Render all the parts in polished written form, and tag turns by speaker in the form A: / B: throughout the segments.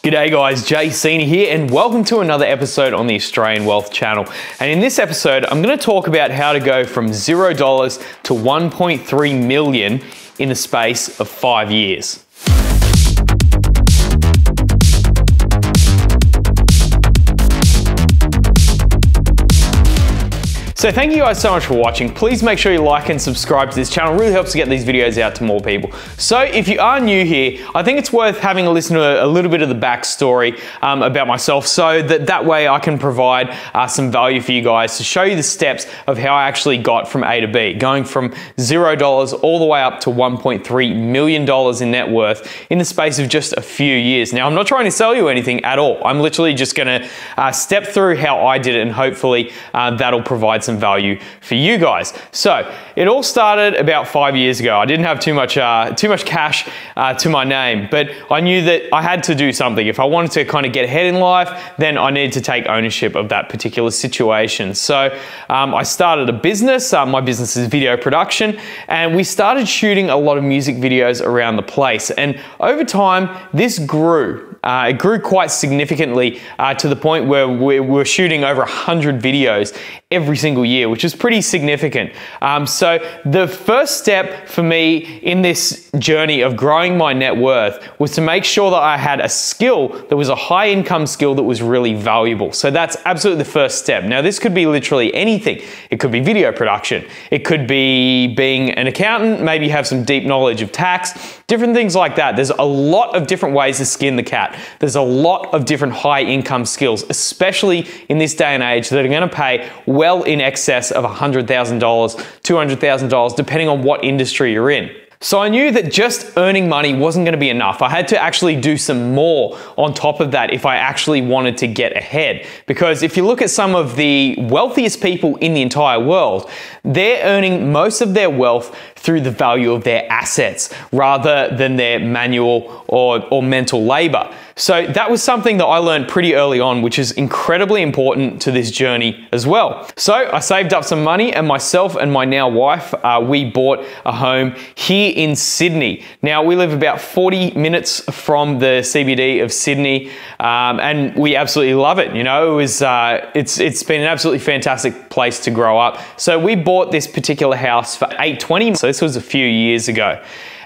A: G'day guys, Seeney here and welcome to another episode on the Australian Wealth channel. And in this episode, I'm going to talk about how to go from $0 to 1.3 million in the space of 5 years. So thank you guys so much for watching. Please make sure you like and subscribe to this channel. It really helps to get these videos out to more people. So if you are new here, I think it's worth having a listen to a little bit of the backstory about myself so that way I can provide some value for you guys to show you the steps of how I actually got from A to B, going from $0 all the way up to $1.3 million in net worth in the space of just a few years. Now, I'm not trying to sell you anything at all. I'm literally just gonna step through how I did it, and hopefully that'll provide some value for you guys. So it all started about 5 years ago. I didn't have too much cash to my name, but I knew that I had to do something. If I wanted to kind of get ahead in life, then I needed to take ownership of that particular situation. So I started a business. My business is video production, and we started shooting a lot of music videos around the place. And over time, this grew. It grew quite significantly to the point where we were shooting over 100 videos every single year, which is pretty significant. So the first step for me in this journey of growing my net worth was to make sure that I had a skill that was a high income skill that was really valuable. So that's absolutely the first step. Now, this could be literally anything. It could be video production. It could be being an accountant, maybe have some deep knowledge of tax, different things like that. There's a lot of different ways to skin the cat. There's a lot of different high income skills, especially in this day and age, that are going to pay well in excess of $100,000, $200,000, depending on what industry you're in. So I knew that just earning money wasn't going to be enough. I had to actually do some more on top of that if I actually wanted to get ahead. Because if you look at some of the wealthiest people in the entire world, they're earning most of their wealth through the value of their assets rather than their manual or mental labor. So that was something that I learned pretty early on, which is incredibly important to this journey as well. So I saved up some money, and myself and my now wife, we bought a home here in Sydney. Now, we live about 40 minutes from the CBD of Sydney, and we absolutely love it. You know, it's been an absolutely fantastic place to grow up. So we bought this particular house for $820. So this was a few years ago.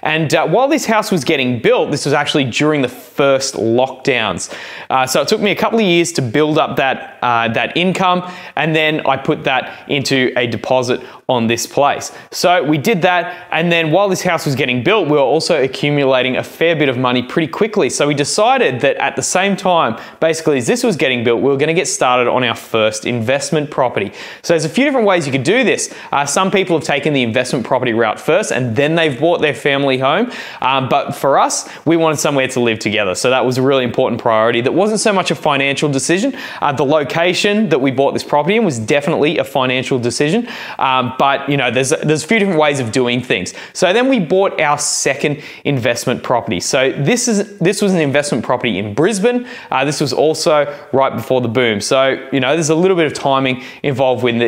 A: And while this house was getting built, this was actually during the first lockdowns. So it took me a couple of years to build up that income, and then I put that into a deposit on this place. So we did that, and then while this house was getting built, we were also accumulating a fair bit of money pretty quickly. So we decided that at the same time, basically as this was getting built, we were going to get started on our first investment property. So there's a few different ways you could do this. Some people have taken the investment property route first, and then they've bought their family home. But for us, we wanted somewhere to live together. So that was a really important priority. That wasn't so much a financial decision. The location that we bought this property in was definitely a financial decision. But you know, there's a few different ways of doing things. So then we bought our second investment property. So this was an investment property in Brisbane. This was also right before the boom. So you know, there's a little bit of timing involved with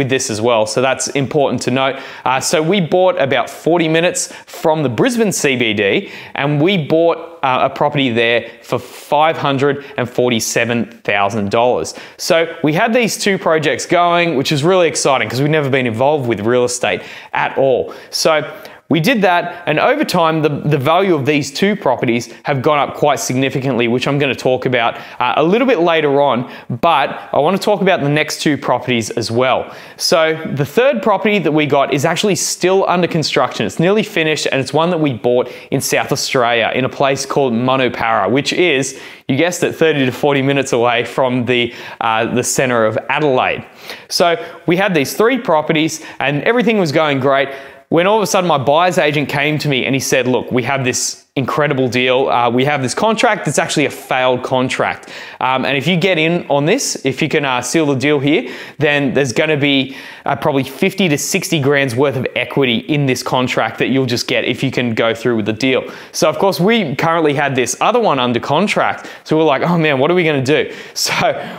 A: this as well. So that's important to note. So we bought about 40 minutes from the Brisbane CBD, and we bought a property there for $547,000. So we had these two projects going, which is really exciting because we've never been involved with real estate at all. So we did that, and over time, the value of these two properties have gone up quite significantly, which I'm going to talk about a little bit later on, but I want to talk about the next two properties as well. So the third property that we got is actually still under construction. It's nearly finished, and it's one that we bought in South Australia in a place called Manupara, which is, you guessed it, 30 to 40 minutes away from the center of Adelaide. So we had these three properties, and everything was going great, when all of a sudden my buyer's agent came to me and he said, look, we have this incredible deal. We have this contract that's actually a failed contract. And if you get in on this, if you can seal the deal here, then there's going to be probably 50 to 60 grand's worth of equity in this contract that you'll just get if you can go through with the deal. So of course, we currently had this other one under contract. So we're like, oh man, what are we going to do? So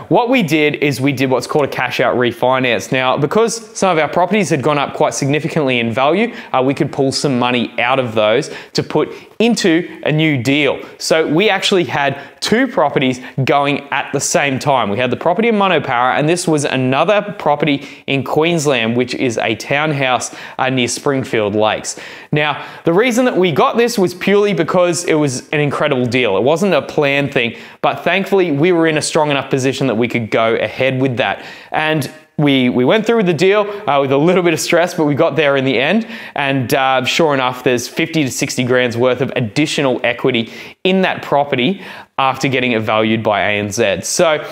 A: what we did is we did what's called a cash out refinance. Now, because some of our properties had gone up quite significantly in value, we could pull some money out of those to put into a new deal. So we actually had 2 properties going at the same time. We had the property in Monopara, and this was another property in Queensland, which is a townhouse near Springfield Lakes. Now, the reason that we got this was purely because it was an incredible deal. It wasn't a planned thing, but thankfully we were in a strong enough position that we could go ahead with that. And we went through with the deal with a little bit of stress, but we got there in the end. And sure enough, there's 50 to 60 grand's worth of additional equity in that property after getting it valued by ANZ. So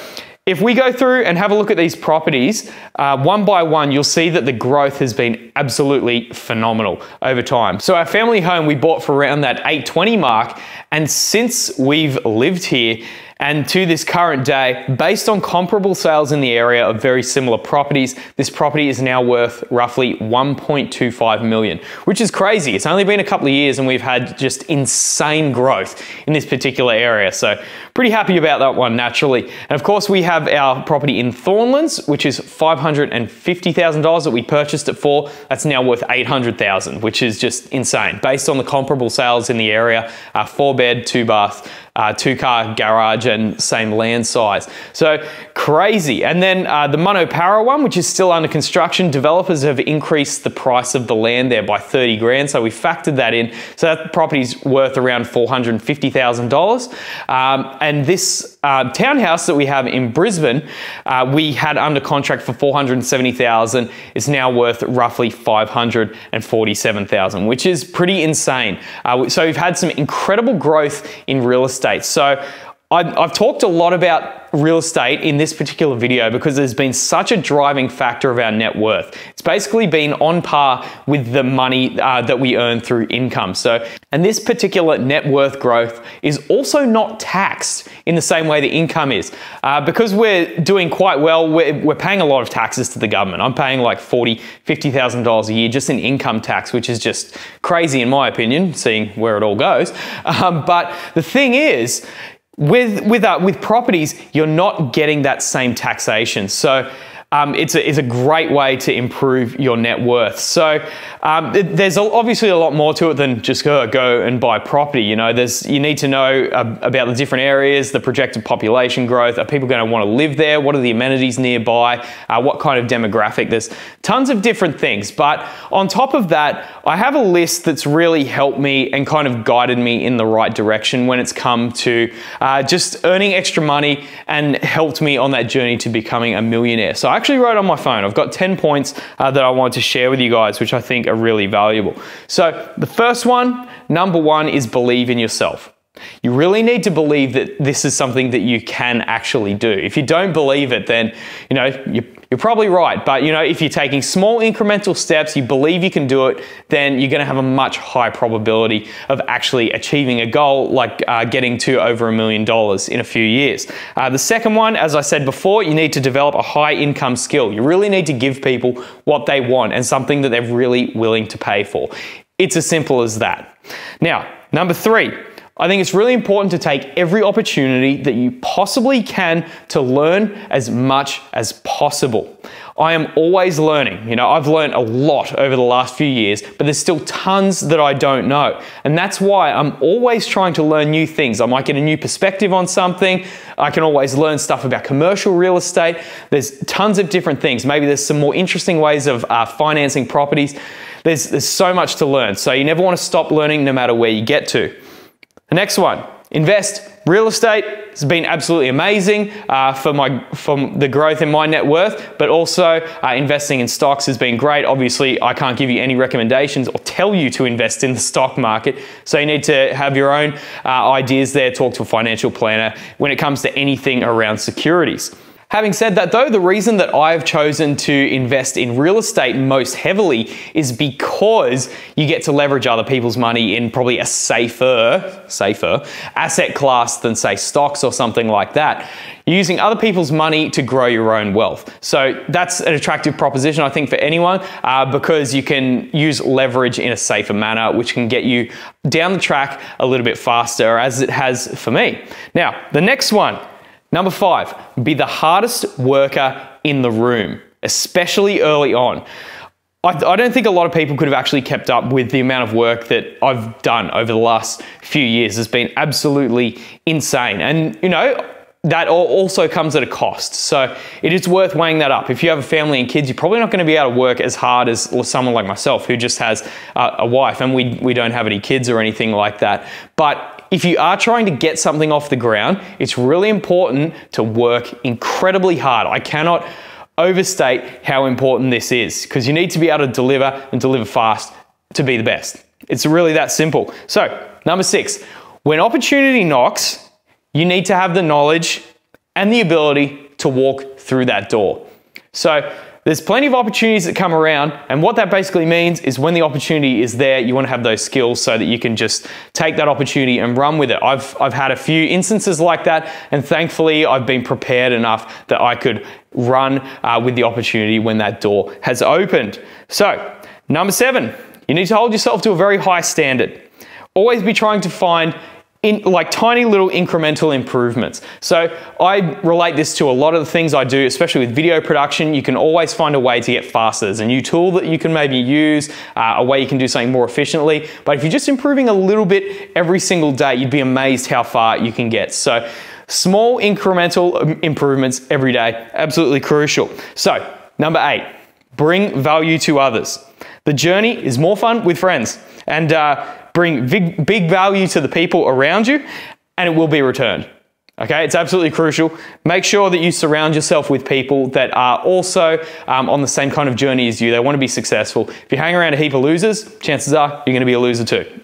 A: if we go through and have a look at these properties, one by one, you'll see that the growth has been absolutely phenomenal over time. So our family home we bought for around that 820 mark, and since we've lived here, and to this current day, based on comparable sales in the area of very similar properties, this property is now worth roughly 1.25 million, which is crazy. It's only been a couple of years and we've had just insane growth in this particular area. So pretty happy about that one naturally. And of course we have our property in Thornlands, which is $550,000 that we purchased it for. That's now worth $800,000, which is just insane. Based on the comparable sales in the area, 4-bed, 2-bath, 2-car garage and same land size. So crazy. And then the Monopara one, which is still under construction, developers have increased the price of the land there by 30 grand. So we factored that in. So that property's worth around $450,000. And this townhouse that we have in Brisbane, we had under contract for $470,000. It's now worth roughly $547,000, which is pretty insane. So we've had some incredible growth in real estate. So I've talked a lot about real estate in this particular video because there's been such a driving factor of our net worth. It's basically been on par with the money that we earn through income. And this particular net worth growth is also not taxed in the same way the income is. Because we're doing quite well, we're paying a lot of taxes to the government. I'm paying like $40,000, $50,000 a year just in income tax, which is just crazy in my opinion, seeing where it all goes. But the thing is, with properties, you're not getting that same taxation. So it's a great way to improve your net worth. So there's obviously a lot more to it than just go and buy property. You know, you need to know about the different areas, the projected population growth. Are people going to want to live there? What are the amenities nearby? What kind of demographic? There's tons of different things. But on top of that, I have a list that's really helped me and kind of guided me in the right direction when it's come to just earning extra money and helped me on that journey to becoming a millionaire. So I actually wrote on my phone. I've got 10 points that I wanted to share with you guys, which I think are really valuable. So the first one, number one, is believe in yourself. You really need to believe that this is something that you can actually do. If you don't believe it, then you're probably right. But if you're taking small incremental steps, you believe you can do it, then you're going to have a much higher probability of actually achieving a goal like getting to over $1 million in a few years. The second one, as I said before, you need to develop a high income skill. You really need to give people what they want and something that they're really willing to pay for. It's as simple as that. Now, number 3. I think it's really important to take every opportunity that you possibly can to learn as much as possible. I am always learning. I've learned a lot over the last few years, but there's still tons that I don't know. And that's why I'm always trying to learn new things. I might get a new perspective on something. I can always learn stuff about commercial real estate. There's tons of different things. Maybe there's some more interesting ways of financing properties. There's so much to learn. So you never want to stop learning no matter where you get to. The next one, invest. Real estate has been absolutely amazing for the growth in my net worth, but also investing in stocks has been great. Obviously, I can't give you any recommendations or tell you to invest in the stock market, so you need to have your own ideas there, talk to a financial planner when it comes to anything around securities. Having said that though, the reason that I've chosen to invest in real estate most heavily is because you get to leverage other people's money in probably a safer asset class than say stocks or something like that. You're using other people's money to grow your own wealth. So that's an attractive proposition, I think, for anyone because you can use leverage in a safer manner, which can get you down the track a little bit faster, as it has for me. Now, the next one, number 5, be the hardest worker in the room, especially early on. I don't think a lot of people could have actually kept up with the amount of work that I've done over the last few years. It's been absolutely insane. And, you know, that also comes at a cost. So it is worth weighing that up. If you have a family and kids, you're probably not going to be able to work as hard as someone like myself who just has a wife, and we don't have any kids or anything like that. But if you are trying to get something off the ground, it's really important to work incredibly hard. I cannot overstate how important this is, because you need to be able to deliver and deliver fast to be the best. It's really that simple. So, number 6, when opportunity knocks, you need to have the knowledge and the ability to walk through that door. So, there's plenty of opportunities that come around, and what that basically means is when the opportunity is there, you want to have those skills so that you can just take that opportunity and run with it. I've had a few instances like that, and thankfully I've been prepared enough that I could run with the opportunity when that door has opened. So, number 7, you need to hold yourself to a very high standard. Always be trying to find like tiny little incremental improvements. So I relate this to a lot of the things I do, especially with video production. You can always find a way to get faster. There's a new tool that you can maybe use, a way you can do something more efficiently. But if you're just improving a little bit every single day, you'd be amazed how far you can get. So small incremental improvements every day, absolutely crucial. So number 8, bring value to others. The journey is more fun with friends, and bring big value to the people around you, and it will be returned. Okay, it's absolutely crucial. Make sure that you surround yourself with people that are also on the same kind of journey as you. They want to be successful. If you hang around a heap of losers, chances are you're going to be a loser too.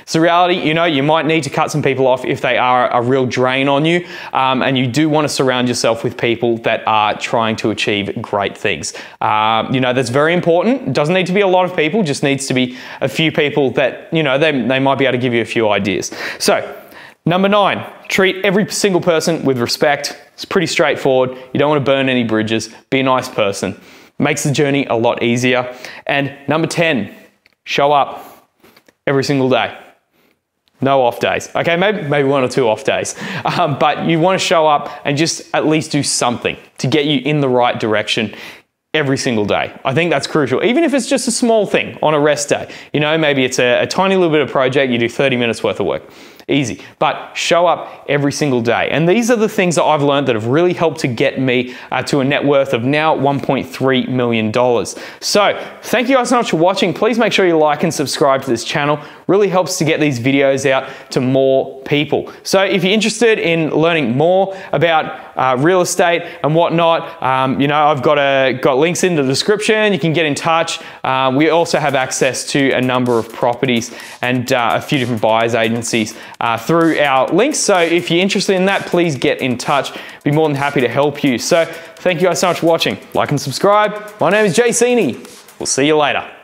A: It's the reality. You know, you might need to cut some people off if they are a real drain on you, and you do want to surround yourself with people that are trying to achieve great things. You know, that's very important. It doesn't need to be a lot of people, just needs to be a few people that, you know, they might be able to give you a few ideas. So, number 9, treat every single person with respect. It's pretty straightforward. You don't want to burn any bridges. Be a nice person. Makes the journey a lot easier. And number 10, show up every single day. No off days. Okay, maybe 1 or 2 off days. But you want to show up and just at least do something to get you in the right direction every single day. I think that's crucial. Even if it's just a small thing on a rest day. You know, maybe it's a tiny little bit of project, you do 30 minutes worth of work. Easy. But show up every single day. And these are the things that I've learned that have really helped to get me to a net worth of now $1.3 million. So, thank you guys so much for watching. Please make sure you like and subscribe to this channel. Really helps to get these videos out to more people. So, if you're interested in learning more about real estate and whatnot, you know, I've got links in the description. You can get in touch. We also have access to a number of properties and a few different buyers agencies through our links. So if you're interested in that, please get in touch. Be more than happy to help you. So thank you guys so much for watching. Like and subscribe. My name is Seeney. We'll see you later.